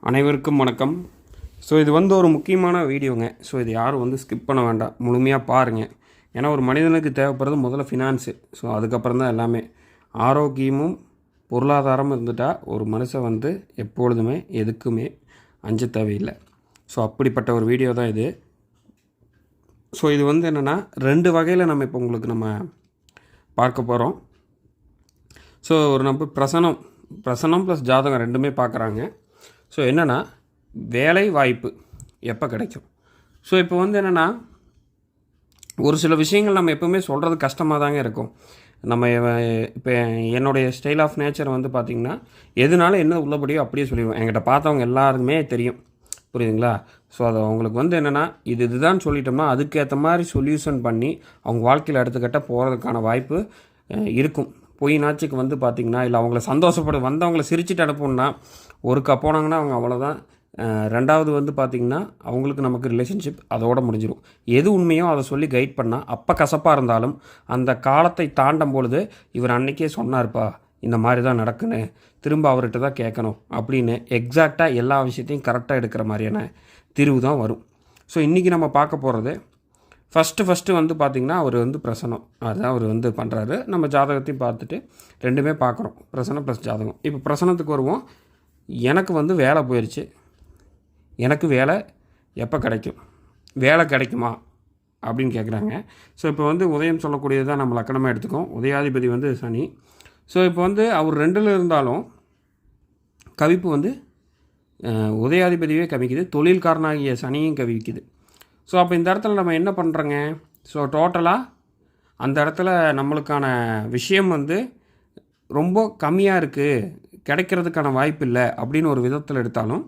அனைவருக்கும் வணக்கம். ஸோ இது ஒரு முக்கியமான வீடியோங்க. ஸோ இது யாரும் ஸ்கிப் பண்ண வேண்டாம், முழுமையாக பாருங்கள். ஏன்னா ஒரு மனிதனுக்கு தேவைப்படுறது முதல்ல ஃபினான்ஸு. ஸோ அதுக்கப்புறம் தான் எல்லாமே. ஆரோக்கியமும் பொருளாதாரமும் இருந்துட்டால் ஒரு மனுஷன் எப்பொழுதுமே எதுக்குமே அஞ்ச தேவையில்லை. ஸோ அப்படிப்பட்ட ஒரு வீடியோ தான் இது. ஸோ இது என்னென்னா 2 வகையில் நம்ம இப்போ உங்களுக்கு பார்க்க போகிறோம். ஸோ நம்ம பிரசனம் ப்ளஸ் ஜாதகம் ரெண்டுமே பார்க்குறாங்க. ஸோ என்னென்னா வேலை வாய்ப்பு எப்போ கிடைக்கும். ஸோ இப்போ என்னென்னா ஒரு சில விஷயங்கள் நம்ம எப்போவுமே சொல்கிறது கஷ்டமாக தாங்க இருக்கும். நம்ம இப்போ என்னுடைய ஸ்டைல் ஆஃப் நேச்சர் பார்த்திங்கன்னா எதுனால என்ன உள்ளபடியோ அப்படியே சொல்லிடுவோம். என்கிட்ட பார்த்தவங்க எல்லாருக்குமே தெரியும், புரியுதுங்களா? ஸோ அது அவங்களுக்கு என்னென்னா இதுதான் சொல்லிட்டோம்னா அதுக்கேற்ற மாதிரி சொல்யூஷன் பண்ணி அவங்க வாழ்க்கையில் அடுத்த கட்ட போகிறதுக்கான வாய்ப்பு இருக்கும். பொய் நாச்சுக்கு பார்த்திங்கன்னா இல்லை அவங்கள வந்தவங்களை சிரிச்சுட்டு அனுப்பணுன்னா ஒருக்கா போனாங்கன்னா அவங்க அவ்வளோதான். ரெண்டாவது பார்த்திங்கன்னா அவங்களுக்கு நமக்கு ரிலேஷன்ஷிப் அதோடு முடிஞ்சிடும். எது உண்மையோ அதை சொல்லி கைட் பண்ணால் அப்போ கசப்பாக இருந்தாலும் அந்த காலத்தை தாண்டும் பொழுது இவர் அன்றைக்கே சொன்னார்ப்பா இந்த மாதிரி தான் நடக்குன்னு திரும்ப அவர்கிட்ட தான் கேட்கணும் அப்படின்னு எக்ஸாக்டாக எல்லா விஷயத்தையும் கரெக்டாக எடுக்கிற மாதிரியான தீர்வு தான் வரும். ஸோ இன்றைக்கி நம்ம பார்க்க போகிறது ஃபஸ்ட்டு பார்த்திங்கன்னா அவர் பிரசனம் அதுதான் அவர் பண்ணுறாரு. நம்ம ஜாதகத்தையும் பார்த்துட்டு ரெண்டுமே பார்க்குறோம், பிரசனம் ப்ளஸ் ஜாதகம். இப்போ பிரசனத்துக்கு வருவோம். எனக்கு வேலை போயிடுச்சு, எனக்கு வேலை எப்போ கிடைக்கும், வேலை கிடைக்குமா அப்படின்னு கேட்குறாங்க. ஸோ இப்போ உதயம் சொல்லக்கூடியது தான் நம்ம லக்கணமாக எடுத்துக்கோம். உதயாதிபதி சனி. ஸோ இப்போ அவர் 2ல் இருந்தாலும் கவிப்பு உதயாதிபதியே கவிக்குது, தொழில்காரனாகிய சனியும் கவிக்குது. ஸோ அப்போ இந்த இடத்துல நம்ம என்ன பண்ணுறோங்க? ஸோ டோட்டலாக அந்த இடத்துல நம்மளுக்கான விஷயம் ரொம்ப கம்மியாக இருக்குது, கிடைக்கிறதுக்கான வாய்ப்பு இல்லை அப்படின்னு ஒரு விதத்தில் எடுத்தாலும்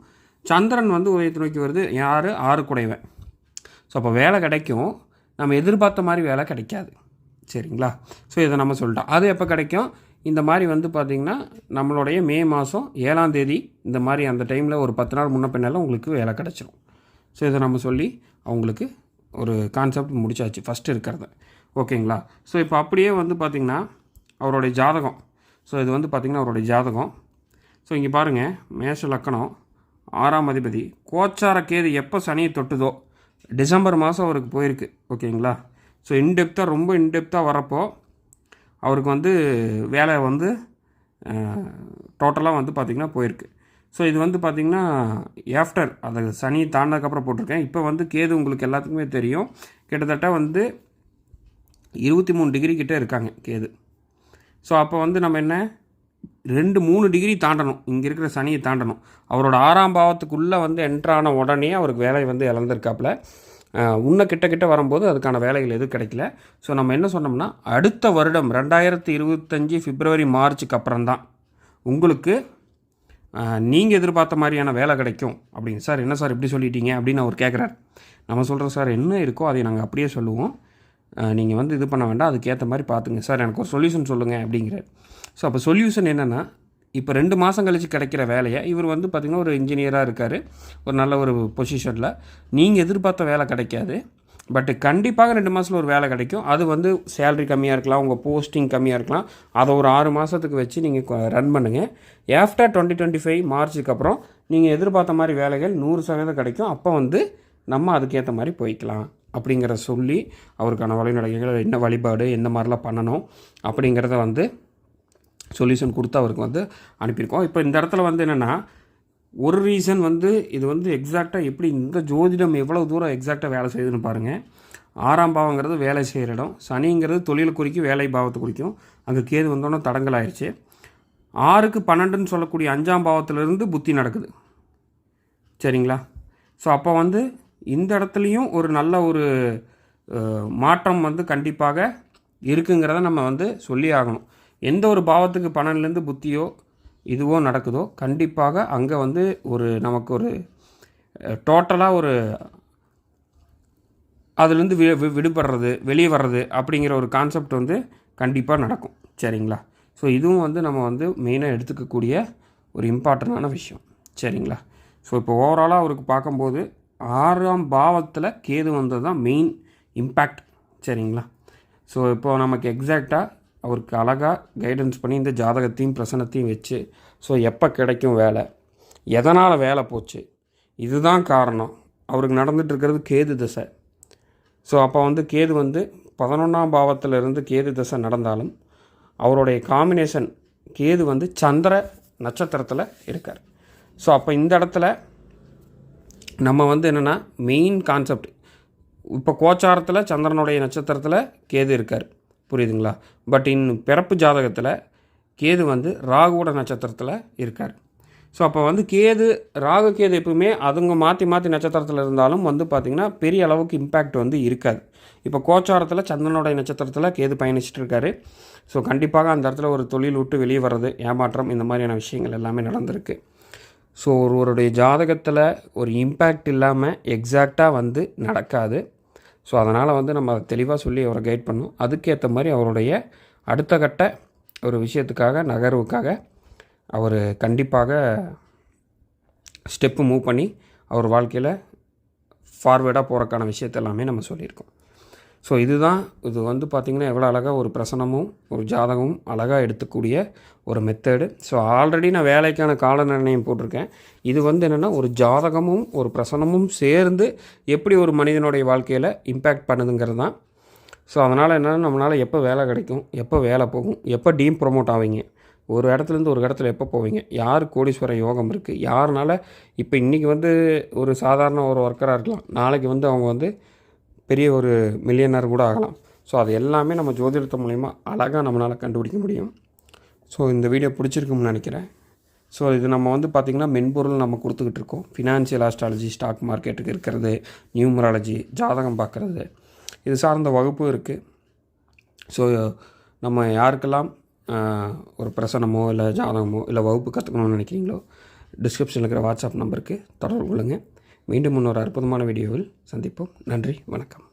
சந்திரன் உதயத்தை நோக்கி வருது. யார்? 6 குடைவன். ஸோ அப்போ வேலை கிடைக்கும், நம்ம எதிர்பார்த்த மாதிரி வேலை கிடைக்காது, சரிங்களா? ஸோ இதை நம்ம சொல்லிட்டோம். அது எப்போ கிடைக்கும்? இந்த மாதிரி பார்த்திங்கன்னா நம்மளுடைய மே மாதம் 7ஆம் தேதி இந்த மாதிரி அந்த டைமில் ஒரு 10 நாள் முன்ன பின்னால் உங்களுக்கு வேலை கிடச்சிரும். ஸோ இதை நம்ம சொல்லி அவங்களுக்கு ஒரு கான்செப்ட் முடிச்சாச்சு ஃபஸ்ட்டு இருக்கிறத, ஓகேங்களா? ஸோ இப்போ அப்படியே பார்த்திங்கன்னா அவருடைய ஜாதகம். ஸோ இது பார்த்திங்கன்னா அவருடைய ஜாதகம். ஸோ இங்கே பாருங்கள், மேஷ லக்கணம், 6ஆம் அதிபதி, கோச்சார கேது எப்போ சனியை தொட்டுதோ டிசம்பர் மாதம் அவருக்கு போயிருக்கு, ஓகேங்களா? ஸோ ரொம்ப இன்டெப்த்தாக வரப்போ அவருக்கு வேலை டோட்டலாக பார்த்திங்கன்னா போயிருக்கு. ஸோ இது பார்த்திங்கன்னா ஆஃப்டர் அதை சனி தாண்டதுக்கப்புறம் போட்டிருக்கேன். இப்போ கேது உங்களுக்கு எல்லாத்துக்குமே தெரியும், கிட்டத்தட்ட 23 டிகிரி கிட்டே இருக்காங்க கேது. ஸோ அப்போ நம்ம என்ன 2-3 டிகிரி தாண்டணும், இங்கே இருக்கிற சனியை தாண்டணும். அவரோட 6ஆம் பாவத்துக்குள்ளே என்ட்ரான உடனே அவருக்கு வேலை இழந்திருக்காப்புல. இன்னும் கிட்ட வரும்போது அதுக்கான வேலைகள் எதுவும் கிடைக்கல. ஸோ நம்ம என்ன சொன்னோம்னா அடுத்த வருடம் 2025 பிப்ரவரி மார்ச்சுக்கு அப்புறம் தான் உங்களுக்கு நீங்கள் எதிர்பார்த்த மாதிரியான வேலை கிடைக்கும் அப்படின்னு. சார் என்ன சார் இப்படி சொல்லிட்டீங்க அப்படின்னு அவர் கேட்குறாரு. நம்ம சொல்கிறோம், சார் என்ன இருக்கோ அதை நாங்கள் அப்படியே சொல்லுவோம், நீங்கள் இது பண்ண வேண்டாம், அதுக்கேற்ற மாதிரி பார்த்துங்க சார், எனக்கு ஒரு சொல்யூஷன் சொல்லுங்கள் அப்படிங்கிறார். ஸோ அப்போ சொல்யூஷன் என்னென்னா இப்போ 2 மாதம் கழித்து கிடைக்கிற வேலையை இவர் பார்த்திங்கன்னா ஒரு இன்ஜினியராக இருக்கார், ஒரு நல்ல ஒரு பொசிஷனில். நீங்கள் எதிர்பார்த்த வேலை கிடைக்காது, பட்டு கண்டிப்பாக 2 மாதத்தில் ஒரு வேலை கிடைக்கும். அது சேலரி கம்மியாக இருக்கலாம், உங்கள் போஸ்டிங் கம்மியாக இருக்கலாம். அதை ஒரு 6 மாதத்துக்கு வச்சு நீங்கள் ரன் பண்ணுங்கள். ஆஃப்டர் 2025 மார்ச்சுக்கு அப்புறம் நீங்கள் எதிர்பார்த்த மாதிரி வேலைகள் 100% கிடைக்கும். அப்போ நம்ம அதுக்கேற்ற மாதிரி போய்க்கலாம் அப்படிங்கிற சொல்லி அவருக்கான வழிநடைகள், என்ன வழிபாடு, எந்த மாதிரிலாம் பண்ணணும் அப்படிங்கிறத சொல்யூஷன் கொடுத்து அவருக்கு அனுப்பியிருக்கோம். இப்போ இந்த இடத்துல என்னென்னா ஒரு ரீசன் இது எக்ஸாக்டாக எப்படி இந்த ஜோதிடம் எவ்வளோ தூரம் எக்ஸாக்டாக வேலை செய்யுதுன்னு பாருங்கள். 6ஆம் பாவங்கிறது வேலை செய்கிற இடம், சனிங்கிறது தொழில் குறிக்கும், வேலை பாவத்தை குறிக்கும். அங்கே கேது வந்தோன்னே தடங்கலாயிருச்சு. 6க்கு 12ன்னு சொல்லக்கூடிய 5ஆம் பாவத்திலிருந்து புத்தி நடக்குது, சரிங்களா? ஸோ அப்போ இந்த இடத்துலையும் ஒரு நல்ல ஒரு மாற்றம் கண்டிப்பாக இருக்குங்கிறத நம்ம சொல்லி ஆகணும். எந்த ஒரு பாவத்துக்கு 12லேருந்து புத்தியோ இதுவோ நடக்குதோ கண்டிப்பாக அங்கே ஒரு நமக்கு ஒரு டோட்டலாக ஒரு அதுலேருந்து விடுபடுறது, வெளியே வர்றது அப்படிங்கிற ஒரு கான்செப்ட் கண்டிப்பாக நடக்கும், சரிங்களா? ஸோ இதுவும் நம்ம மெயினாக எடுத்துக்கக்கூடிய ஒரு இம்பார்ட்டண்டான விஷயம், சரிங்களா? ஸோ இப்போ ஓவராலாக அவருக்கு பார்க்கும்போது 6ஆம் பாவத்தில் கேது வந்தது தான் மெயின் இம்பேக்ட், சரிங்களா? ஸோ இப்போது நமக்கு எக்ஸாக்டாக அவருக்கு அழகாக கைடன்ஸ் பண்ணி இந்த ஜாதகத்தையும் பிரசனத்தையும் வச்சு ஸோ எப்போ கிடைக்கும் வேலை, எதனால் வேலை போச்சு, இதுதான் காரணம். அவருக்கு நடந்துகிட்டு இருக்கிறது கேது தசை. ஸோ அப்போ வந்து கேது வந்து 11ஆம் பாவத்திலிருந்து கேது தசை நடந்தாலும் அவருடைய காம்பினேஷன் கேது வந்து சந்திர நட்சத்திரத்தில் இருக்கார். ஸோ அப்போ இந்த இடத்துல நம்ம வந்து என்னென்னா மெயின் கான்செப்ட், இப்போ கோச்சாரத்தில் சந்திரனுடைய நட்சத்திரத்தில் கேது இருக்கார், புரியுதுங்களா? பட் பிறப்பு ஜாதகத்தில் கேது வந்து ராகுவோட நட்சத்திரத்தில் இருக்கார். ஸோ அப்போ வந்து ராகு கேது எப்பவுமே அதுங்க மாற்றி மாற்றி நட்சத்திரத்தில் இருந்தாலும் வந்து பார்த்திங்கன்னா பெரிய அளவுக்கு இம்பேக்ட் வந்து இருக்காது. இப்போ கோச்சாரத்தில் சந்திரனுடைய நட்சத்திரத்தில் கேது பயணிச்சுட்டு இருக்காரு. ஸோ கண்டிப்பாக அந்த இடத்துல ஒரு தொழில் விட்டு வெளியே வர்றது, ஏமாற்றம், இந்த மாதிரியான விஷயங்கள் எல்லாமே நடந்திருக்கு. ஸோ ஒருவருடைய ஜாதகத்தில் ஒரு இம்பேக்ட் இல்லாமல் எக்ஸாக்டாக வந்து நடக்காது. ஸோ அதனால் வந்து நம்ம அதை தெளிவாக சொல்லி அவரை கைட் பண்ணணும். அதுக்கேற்ற மாதிரி அவருடைய அடுத்த கட்ட ஒரு விஷயத்துக்காக, நகர்வுக்காக அவர் கண்டிப்பாக ஸ்டெப்பு மூவ் பண்ணி அவர் வாழ்க்கையில் ஃபார்வேர்டாக போகிறக்கான விஷயத்த எல்லாமே நம்ம சொல்லியிருக்கோம். ஸோ இது வந்து பார்த்திங்கன்னா எவ்வளோ அழகாக ஒரு பிரசனமும் ஒரு ஜாதகமும் அழகாக எடுத்துக்கூடிய ஒரு மெத்தேடு. ஸோ ஆல்ரெடி நான் வேலைக்கான கால நிர்ணயம் போட்டிருக்கேன். இது வந்து என்னென்னா ஒரு ஜாதகமும் ஒரு பிரசனமும் சேர்ந்து எப்படி ஒரு மனிதனுடைய வாழ்க்கையில் இம்பேக்ட் பண்ணுதுங்கிறது தான். ஸோ அதனால் என்னென்னா நம்மளால் எப்போ வேலை கிடைக்கும், எப்போ வேலை போகும், எப்போ டீம் ப்ரொமோட் ஆவீங்க, ஒரு இடத்துலேருந்து ஒரு இடத்துல எப்போ போவீங்க, யார் கோடீஸ்வர யோகம் இருக்குது, யாருனால இப்போ இன்றைக்கி வந்து ஒரு சாதாரண ஒரு ஒர்க்கராக இருக்கலாம், நாளைக்கு வந்து அவங்க வந்து பெரிய ஒரு மில்லியனர் கூட ஆகலாம். ஸோ அது எல்லாமே நம்ம ஜோதிடத்து மூலிமா அழகாக நம்மளால் கண்டுபிடிக்க முடியும். ஸோ இந்த வீடியோ பிடிச்சிருக்கும்னு நினைக்கிறேன். ஸோ இது நம்ம வந்து பார்த்திங்கன்னா மென்பொருள் நம்ம கொடுத்துக்கிட்டு இருக்கோம். ஃபினான்ஷியல் ஆஸ்ட்ராலஜி, ஸ்டாக் மார்க்கெட்டுக்கு இருக்கிறது, நியூமராலஜி, ஜாதகம் பார்க்குறது, இது சார்ந்த வகுப்பு இருக்குது. ஸோ நம்ம யாருக்கெல்லாம் ஒரு பிரசனமோ இல்லை ஜாதகமோ இல்லை வகுப்பு கற்றுக்கணும்னு நினைக்கிறீங்களோ டிஸ்கிரிப்ஷனில் இருக்கிற வாட்ஸ்அப் நம்பருக்கு தொடர்பு கொள்ளுங்கள். மீண்டும் இன்னொரு அற்புதமான வீடியோவில் சந்திப்போம். நன்றி, வணக்கம்.